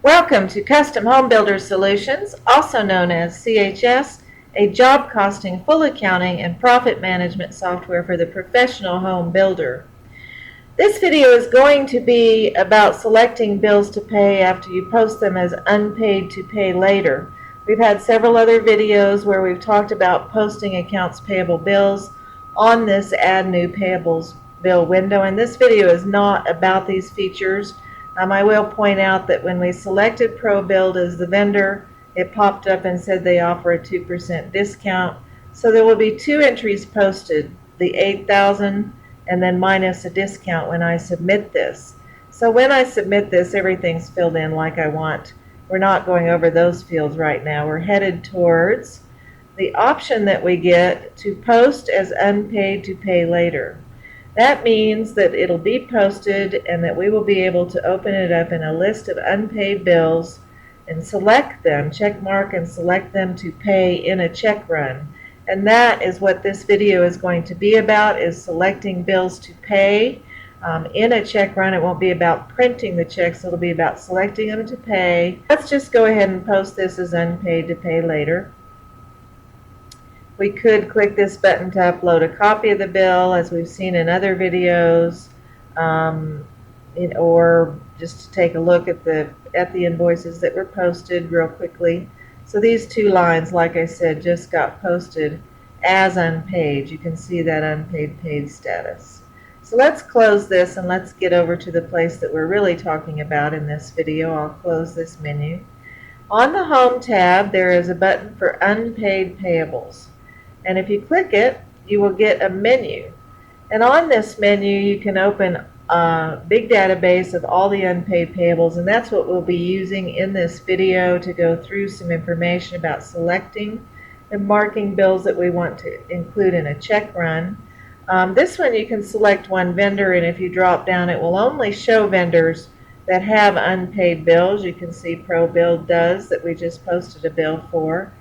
Welcome to Custom Home Builder Solutions, also known as CHS, a job costing, full accounting, and profit management software for the professional home builder. This video is going to be about selecting bills to pay after you post them as unpaid to pay later. We've had several other videos where we've talked about posting accounts payable bills on this Add New Payables bill window, and this video is not about these features. I will point out that when we selected ProBuild as the vendor, it popped up and said they offer a 2% discount. So there will be two entries posted, the $8,000 and then minus a discount when I submit this. So when I submit this, everything's filled in like I want. We're not going over those fields right now. We're headed towards the option that we get to post as unpaid to pay later. That means that it'll be posted and that we will be able to open it up in a list of unpaid bills and select them, check mark and select them to pay in a check run. And that is what this video is going to be about, is selecting bills to pay in a check run. It won't be about printing the checks, it'll be about selecting them to pay. Let's just go ahead and post this as unpaid to pay later. We could click this button to upload a copy of the bill, as we've seen in other videos, or just to take a look at the invoices that were posted real quickly. So these two lines, like I said, just got posted as unpaid. You can see that unpaid paid status. So let's close this and let's get over to the place that we're really talking about in this video. I'll close this menu. On the Home tab, there is a button for Unpaid Payables. And if you click it, you will get a menu. And on this menu, you can open a big database of all the unpaid payables, and that's what we'll be using in this video to go through some information about selecting and marking bills that we want to include in a check run. This one you can select one vendor, and if you drop down, it will only show vendors that have unpaid bills. You can see ProBuild does, that we just posted a bill for.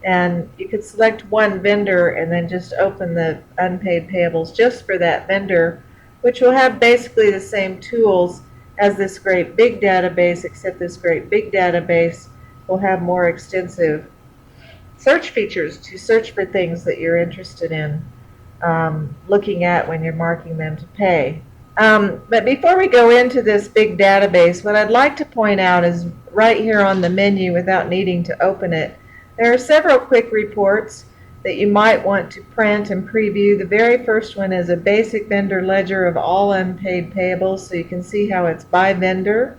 And you could select one vendor and then just open the unpaid payables just for that vendor, which will have basically the same tools as this great big database, except this great big database will have more extensive search features to search for things that you're interested in looking at when you're marking them to pay. But before we go into this big database, what I'd like to point out is right here on the menu, without needing to open it, there are several quick reports that you might want to print and preview. The very first one is a basic vendor ledger of all unpaid payables, so you can see how it's by vendor.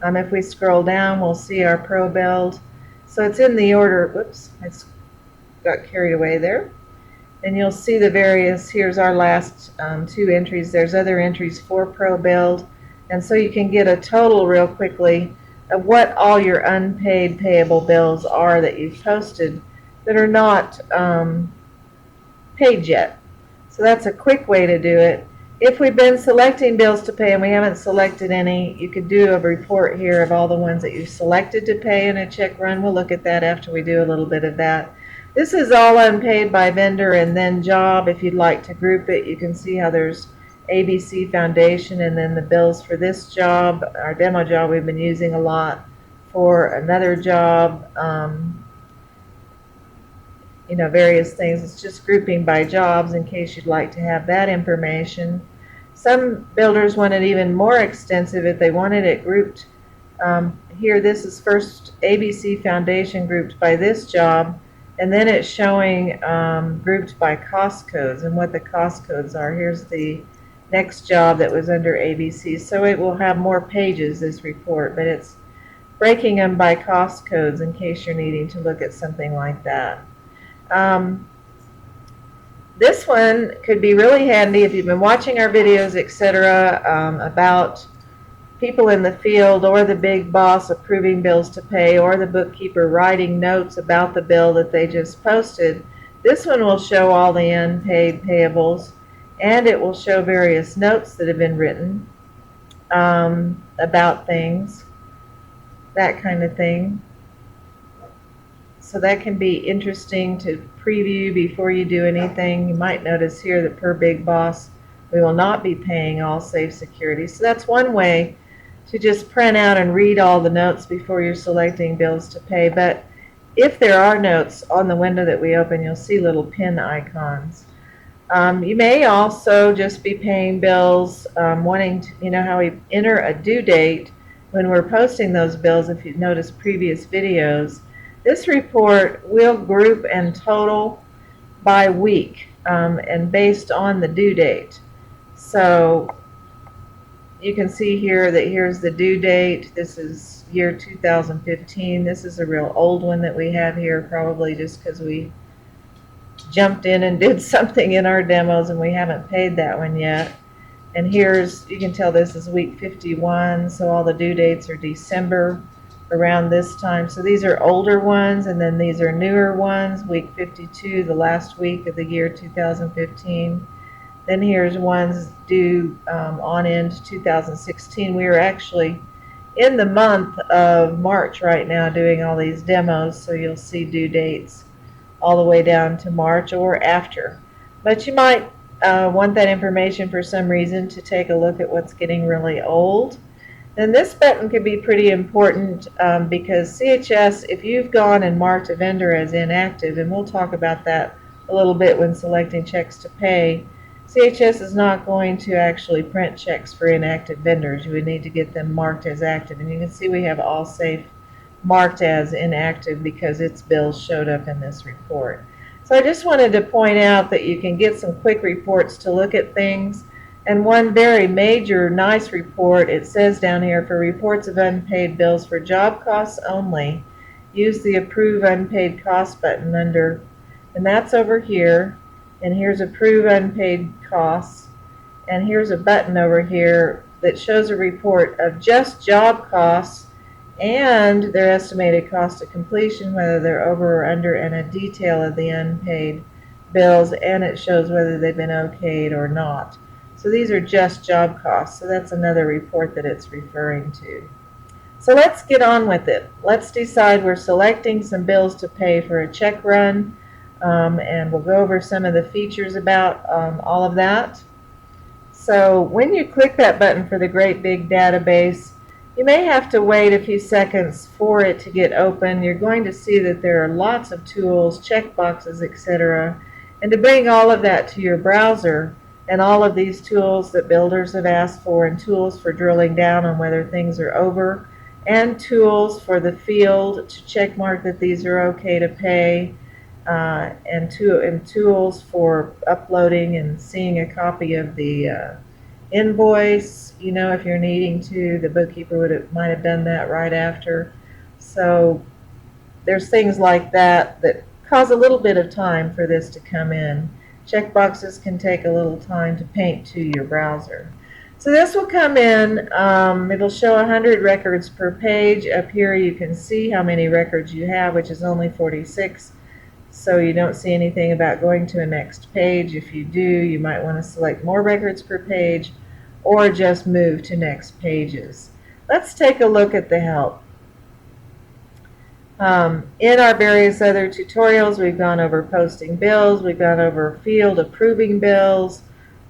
If we scroll down, we'll see our ProBuild. So it's in the order, whoops, I got carried away there. And you'll see the various, here's our last two entries. There's other entries for ProBuild. And so you can get a total real quickly of what all your unpaid payable bills are that you've posted that are not paid yet. So that's a quick way to do it. If we've been selecting bills to pay and we haven't selected any, you could do a report here of all the ones that you've selected to pay in a check run. We'll look at that after we do a little bit of that. This is all unpaid by vendor and then job. If you'd like to group it, you can see how there's ABC Foundation and then the bills for this job, our demo job we've been using a lot, for another job, various things. It's just grouping by jobs in case you'd like to have that information. Some builders want it even more extensive if they wanted it grouped. Here, this is first ABC Foundation grouped by this job, and then it's showing grouped by cost codes and what the cost codes are. Here's the next job that was under ABC. So it will have more pages, this report, but it's breaking them by cost codes in case you're needing to look at something like that. This one could be really handy if you've been watching our videos, etc., about people in the field or the big boss approving bills to pay or the bookkeeper writing notes about the bill that they just posted. This one will show all the unpaid payables, and it will show various notes that have been written about things, that kind of thing. So that can be interesting to preview before you do anything. You might notice here that per big boss, we will not be paying all safe security. So that's one way to just print out and read all the notes before you're selecting bills to pay. But if there are notes on the window that we open, you'll see little pin icons. You may also just be paying bills, wanting to, you know how we enter a due date when we're posting those bills. If you've noticed previous videos, this report will group and total by week, and based on the due date. So you can see here that here's the due date. This is year 2015. This is a real old one that we have here, probably just because we jumped in and did something in our demos and we haven't paid that one yet. And here's, you can tell this is week 51, so all the due dates are December around this time. So these are older ones, and then these are newer ones, week 52, the last week of the year 2015. Then here's ones due on into 2016. We are actually in the month of March right now doing all these demos, so you'll see due dates all the way down to March or after. But you might want that information for some reason to take a look at what's getting really old. Then this button could be pretty important because CHS, if you've gone and marked a vendor as inactive, and we'll talk about that a little bit when selecting checks to pay, CHS is not going to actually print checks for inactive vendors. You would need to get them marked as active. And you can see we have All Safe marked as inactive because its bills showed up in this report. So I just wanted to point out that you can get some quick reports to look at things. And one very major nice report, it says down here, for reports of unpaid bills for job costs only, use the Approve Unpaid Cost button under, and that's over here. And here's Approve Unpaid Costs. And here's a button over here that shows a report of just job costs and their estimated cost of completion, whether they're over or under, and a detail of the unpaid bills, and it shows whether they've been okayed or not. So these are just job costs, so that's another report that it's referring to. So let's get on with it. Let's decide we're selecting some bills to pay for a check run, and we'll go over some of the features about all of that. So when you click that button for the great big database, you may have to wait a few seconds for it to get open. You're going to see that there are lots of tools, checkboxes, etc. And to bring all of that to your browser, and all of these tools that builders have asked for, and tools for drilling down on whether things are over, and tools for the field to check mark that these are okay to pay, and tools for uploading and seeing a copy of the invoice, you know, if you're needing to. The bookkeeper might have done that right after. So there's things like that that cause a little bit of time for this to come in. Checkboxes can take a little time to paint to your browser. So this will come in, it'll show 100 records per page. Up here you can see how many records you have, which is only 46. So you don't see anything about going to a next page. If you do, you might want to select more records per page or just move to next pages. Let's take a look at the help. In our various other tutorials, we've gone over posting bills, we've gone over field approving bills,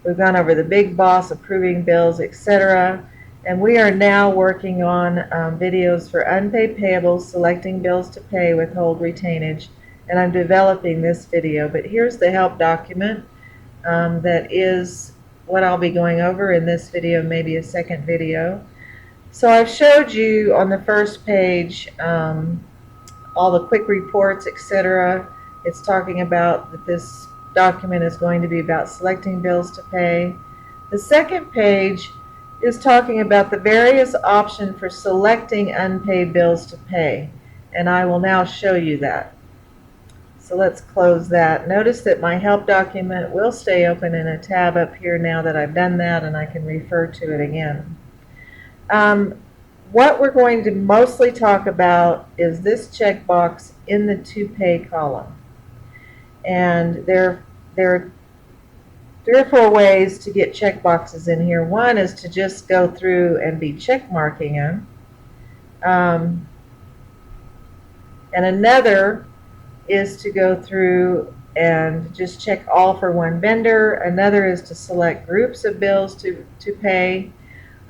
we've gone over the big boss approving bills, etc. And we are now working on videos for unpaid payables, selecting bills to pay, withhold retainage, and I'm developing this video. But here's the help document that is what I'll be going over in this video, maybe a second video. So I've showed you on the first page all the quick reports, etc. It's talking about that this document is going to be about selecting bills to pay. The second page is talking about the various options for selecting unpaid bills to pay, and I will now show you that. So let's close that. Notice that my help document will stay open in a tab up here now that I've done that, and I can refer to it again. What we're going to mostly talk about is this checkbox in the to pay column. And there are 3 or 4 ways to get checkboxes in here. One is to just go through and be check marking them. And another is to go through and just check all for one vendor. Another is to select groups of bills to pay.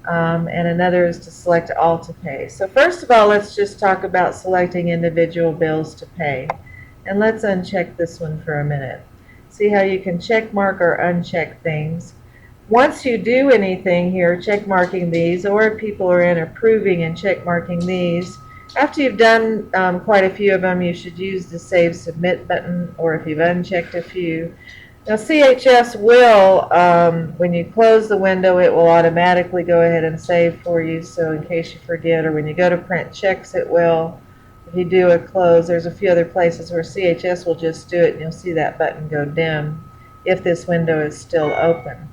and another is to select all to pay. So first of all, let's just talk about selecting individual bills to pay. And let's uncheck this one for a minute. See how you can check mark or uncheck things. Once you do anything here, check marking these, or if people are in approving and check marking these, after you've done quite a few of them, you should use the Save Submit button, or if you've unchecked a few. Now CHS will, when you close the window, it will automatically go ahead and save for you, so in case you forget, or when you go to print checks, it will. If you do a close, there's a few other places where CHS will just do it, and you'll see that button go dim if this window is still open.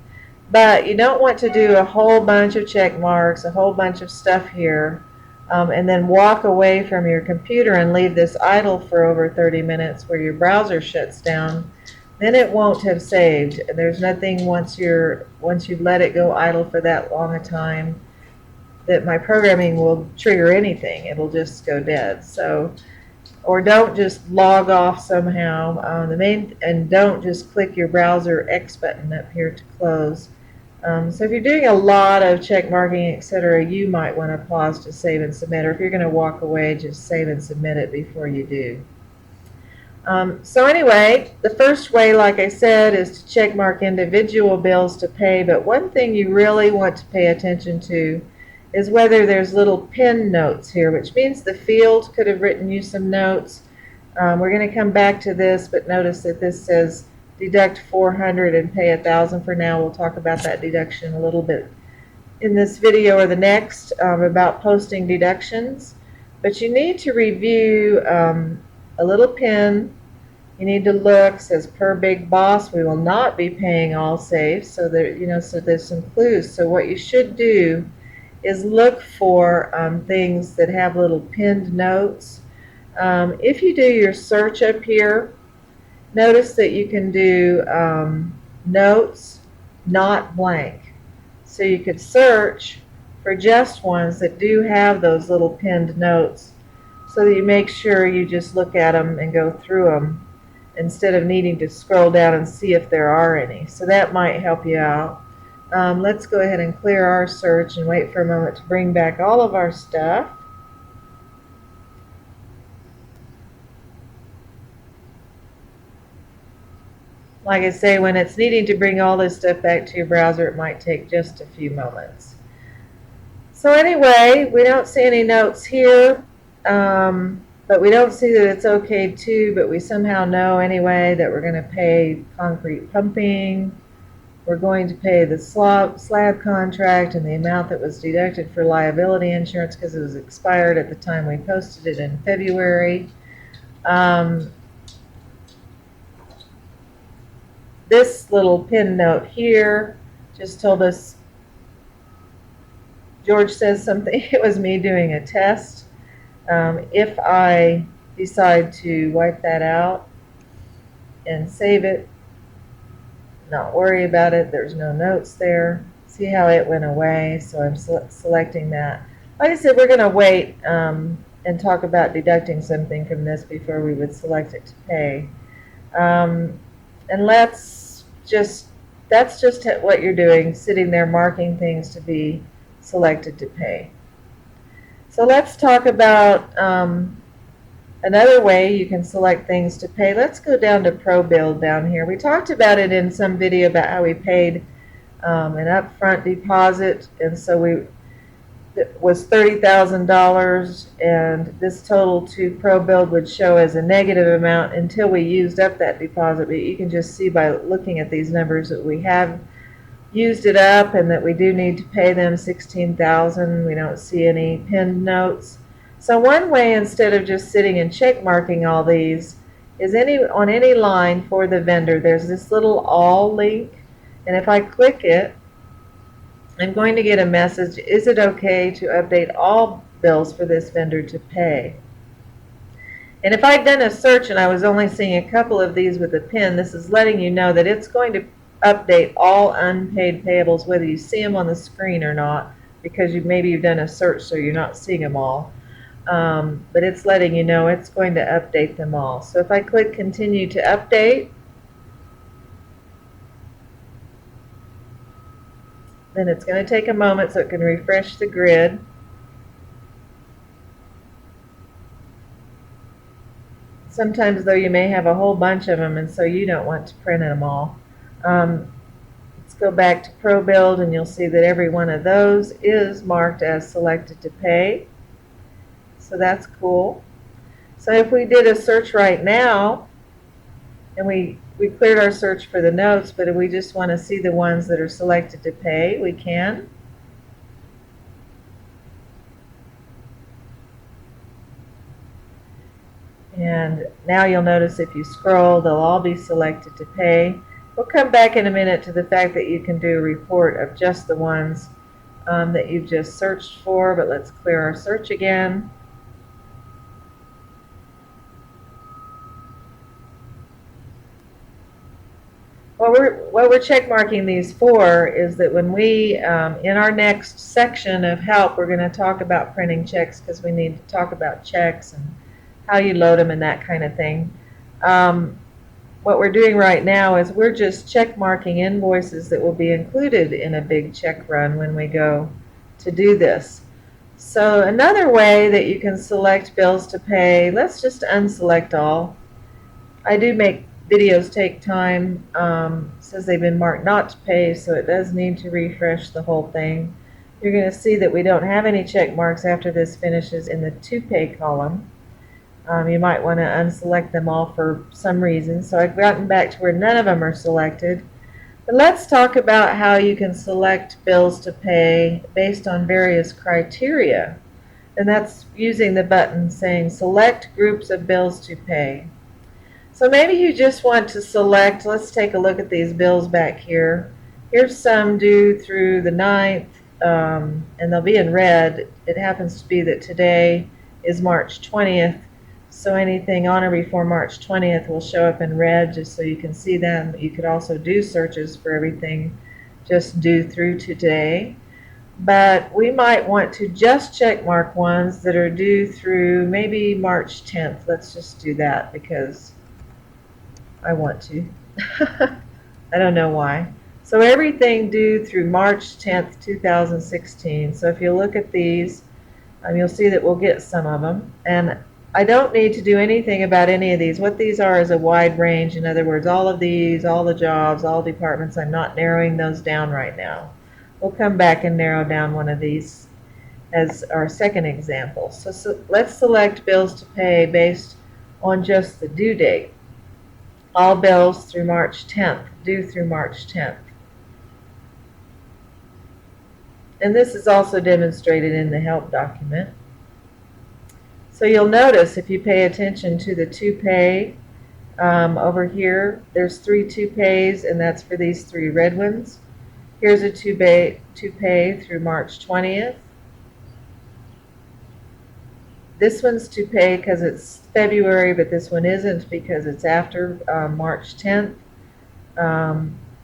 But you don't want to do a whole bunch of check marks, a whole bunch of stuff here, and then walk away from your computer and leave this idle for over 30 minutes where your browser shuts down. Then it won't have saved. There's nothing once you've let it go idle for that long a time that my programming will trigger anything. It'll just go dead. So, or don't just log off somehow. And don't just click your browser X button up here to close. So if you're doing a lot of check marking, etc., you might want to pause to save and submit, or if you're going to walk away, just save and submit it before you do. So anyway, the first way, like I said, is to check mark individual bills to pay, but one thing you really want to pay attention to is whether there's little pin notes here, which means the field could have written you some notes. We're going to come back to this, but notice that this says deduct 400 and pay 1,000 for now. We'll talk about that deduction a little bit in this video or the next about posting deductions. But you need to review a little pin. You need to look, says per Big Boss, we will not be paying all safe. So there, so there's some clues. So what you should do is look for things that have little pinned notes. If you do your search up here, notice that you can do notes not blank. So you could search for just ones that do have those little pinned notes, so that you make sure you just look at them and go through them instead of needing to scroll down and see if there are any. So that might help you out. Let's go ahead and clear our search and wait for a moment to bring back all of our stuff. Like I say, when it's needing to bring all this stuff back to your browser, it might take just a few moments. So anyway, we don't see any notes here, but we don't see that it's okay too, but we somehow know anyway that we're going to pay concrete pumping. We're going to pay the slab contract and the amount that was deducted for liability insurance because it was expired at the time we posted it in February. This little pin note here just told us, George says something, it was me doing a test. If I decide to wipe that out and save it, not worry about it, there's no notes there. See how it went away, so I'm selecting that. Like I said, we're going to wait and talk about deducting something from this before we would select it to pay. And that's just what you're doing, sitting there marking things to be selected to pay. So let's talk about another way you can select things to pay. Let's go down to Pro Bill down here. We talked about it in some video about how we paid an upfront deposit, and so it was $30,000, and this total to Pro Bill would show as a negative amount until we used up that deposit. But you can just see by looking at these numbers that we have used it up and that we do need to pay them $16,000. We don't see any pinned notes. So one way, instead of just sitting and check marking all these, is on any line for the vendor, there's this little all link, and if I click it, I'm going to get a message, is it okay to update all bills for this vendor to pay? And if I'd done a search and I was only seeing a couple of these with a pin, this is letting you know that it's going to update all unpaid payables, whether you see them on the screen or not, because maybe you've done a search so you're not seeing them all. But it's letting you know it's going to update them all. So if I click continue to update, Then it's going to take a moment so it can refresh the grid. Sometimes, though, you may have a whole bunch of them, and so you don't want to print them all. Let's go back to ProBuild, and you'll see that every one of those is marked as selected to pay. So that's cool. So if we did a search right now, and we cleared our search for the notes, but if we just want to see the ones that are selected to pay, we can. And now you'll notice if you scroll, they'll all be selected to pay. We'll come back in a minute to the fact that you can do a report of just the ones that you've just searched for, but let's clear our search again. What we're check marking these for is that when we, in our next section of help, we're going to talk about printing checks, because we need to talk about checks and how you load them and that kind of thing. What we're doing right now is we're just check marking invoices that will be included in a big check run when we go to do this. So another way that you can select bills to pay, let's just unselect all. I do make videos take time. Says they've been marked not to pay, so it does need to refresh the whole thing. You're going to see that we don't have any check marks after this finishes in the to pay column. You might want to unselect them all for some reason. So I've gotten back to where none of them are selected. But let's talk about how you can select bills to pay based on various criteria. And that's using the button saying select groups of bills to pay. So maybe you just want to select, let's take a look at these bills back here. Here's some due through the 9th, and they'll be in red. It happens to be that today is March 20th. So anything on or before March 20th will show up in red, just so you can see them. You could also do searches for everything just due through today. But we might want to just check mark ones that are due through maybe March 10th. Let's just do that because I want to. I don't know why. So everything due through March 10th, 2016. So if you look at these, you'll see that we'll get some of them. And I don't need to do anything about any of these. What these are is a wide range. In other words, all of these, all the jobs, all departments, I'm not narrowing those down right now. We'll come back and narrow down one of these as our second example. So let's select bills to pay based on just the due date. All bills through March 10th, due through March 10th. And this is also demonstrated in the help document. So you'll notice if you pay attention to the to pay over here, there's 3 to pays, and that's for these 3 red ones. Here's a to pay through March 20th. This one's to pay because it's February, but this one isn't because it's after March 10th.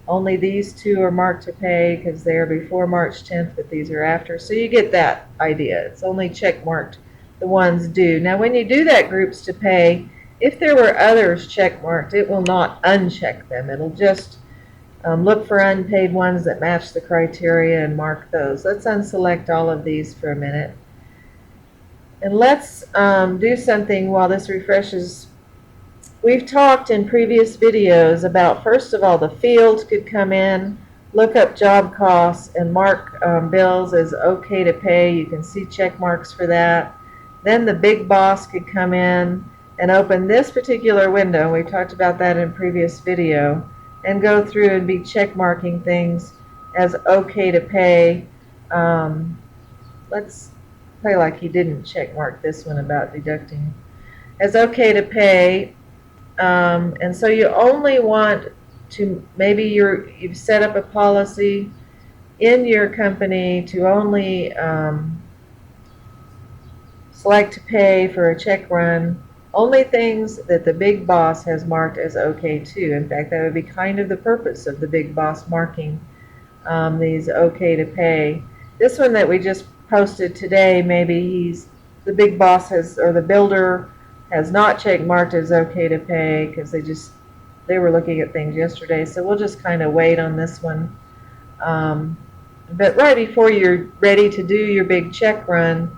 Only these 2 are marked to pay because they are before March 10th, but these are after. So you get that idea. It's only check marked the ones due. Now when you do that groups to pay, if there were others check marked, it will not uncheck them. It'll just look for unpaid ones that match the criteria and mark those. Let's unselect all of these for a minute. And let's do something while this refreshes. We've talked in previous videos about, first of all, the fields could come in, look up job costs, and mark bills as okay to pay. You can see check marks for that. Then the big boss could come in and open this particular window. We talked about that in a previous video, and go through and be check marking things as okay to pay. Let's play like he didn't check mark this one about deducting as okay to pay. And so you only want to, maybe you've set up a policy in your company to only select to pay for a check run only things that the big boss has marked as okay too. In fact, that would be kind of the purpose of the big boss marking these okay to pay. This one that we just posted today, maybe the big boss has, or the builder has not check marked as okay to pay because they were looking at things yesterday. So we'll just kind of wait on this one But right before you're ready to do your big check run,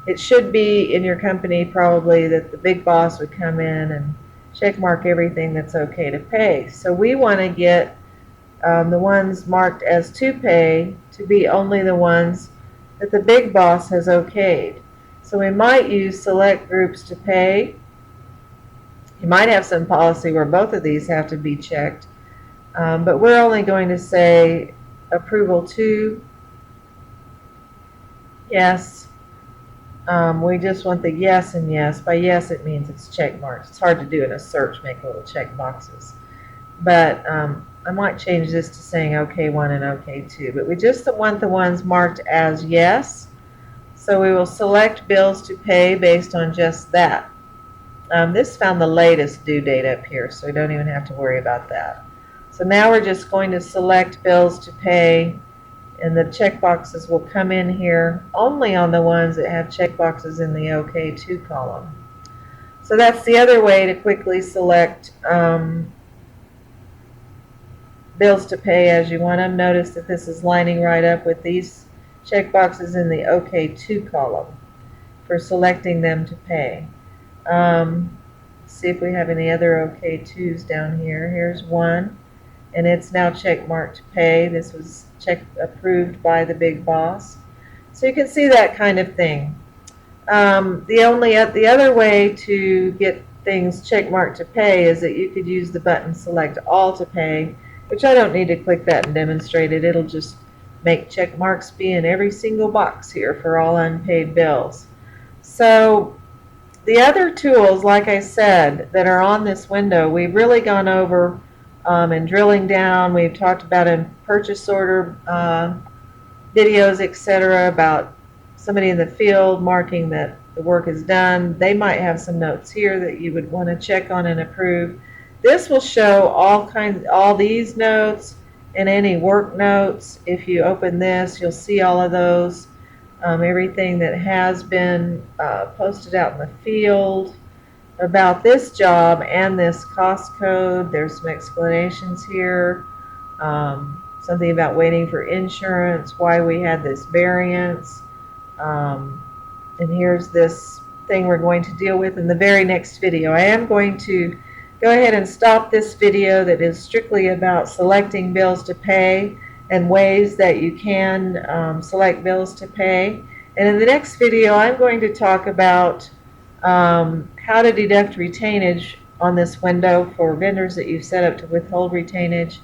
it should be in your company probably that the big boss would come in and check mark everything that's okay to pay. So we want to get the ones marked as to pay to be only the ones that the big boss has okayed. So we might use select groups to pay. You might have some policy where both of these have to be checked, but we're only going to say approval to, yes. We just want the yes and yes. By yes, it means it's check marked. It's hard to do in a search, make little check boxes. But I might change this to saying OK1 and OK2. But we just want the ones marked as yes. So we will select bills to pay based on just that. This found the latest due date up here, so we don't even have to worry about that. So now we're just going to select bills to pay, and the checkboxes will come in here only on the ones that have checkboxes in the OK2 column. So that's the other way to quickly select bills to pay as you want them. Notice that this is lining right up with these checkboxes in the OK2 column for selecting them to pay. See if we have any other OK2s down here. Here's one, and it's now check marked to pay. This was approved by the big boss. So you can see that kind of thing. The other way to get things check marked to pay is that you could use the button select all to pay, which I don't need to click that and demonstrate it. It'll just make check marks be in every single box here for all unpaid bills. So the other tools, like I said, that are on this window, we've really gone over and drilling down. We've talked about in purchase order videos, etc., about somebody in the field marking that the work is done. They might have some notes here that you would want to check on and approve. This will show all these notes and any work notes. If you open this, you'll see all of those. Everything that has been posted out in the field about this job and this cost code. There's some explanations here. Something about waiting for insurance, why we had this variance. And here's this thing we're going to deal with in the very next video. I am going to go ahead and stop this video that is strictly about selecting bills to pay and ways that you can select bills to pay. And in the next video, I'm going to talk about how to deduct retainage on this window for vendors that you've set up to withhold retainage,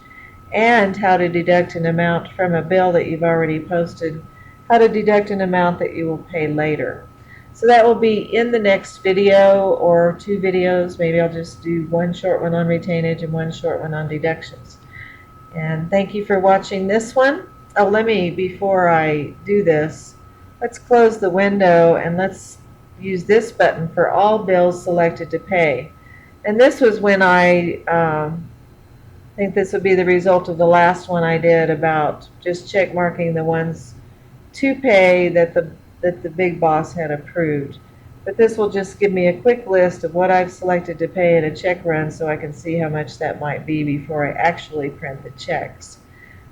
and how to deduct an amount from a bill that you've already posted, how to deduct an amount that you will pay later. So that will be in the next video, or 2 videos. Maybe I'll just do one short one on retainage and one short one on deductions. And thank you for watching this one. Oh, before I do this, let's close the window and let's use this button for all bills selected to pay. And this was when I think this would be the result of the last one I did about just check marking the ones to pay that the big boss had approved. But this will just give me a quick list of what I've selected to pay in a check run, so I can see how much that might be before I actually print the checks.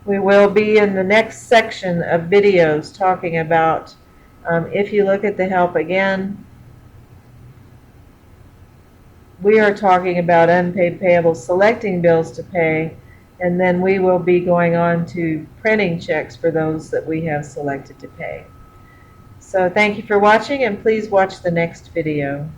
We will be in the next section of videos talking about, if you look at the help again, we are talking about unpaid payables, selecting bills to pay, and then we will be going on to printing checks for those that we have selected to pay. So thank you for watching, and please watch the next video.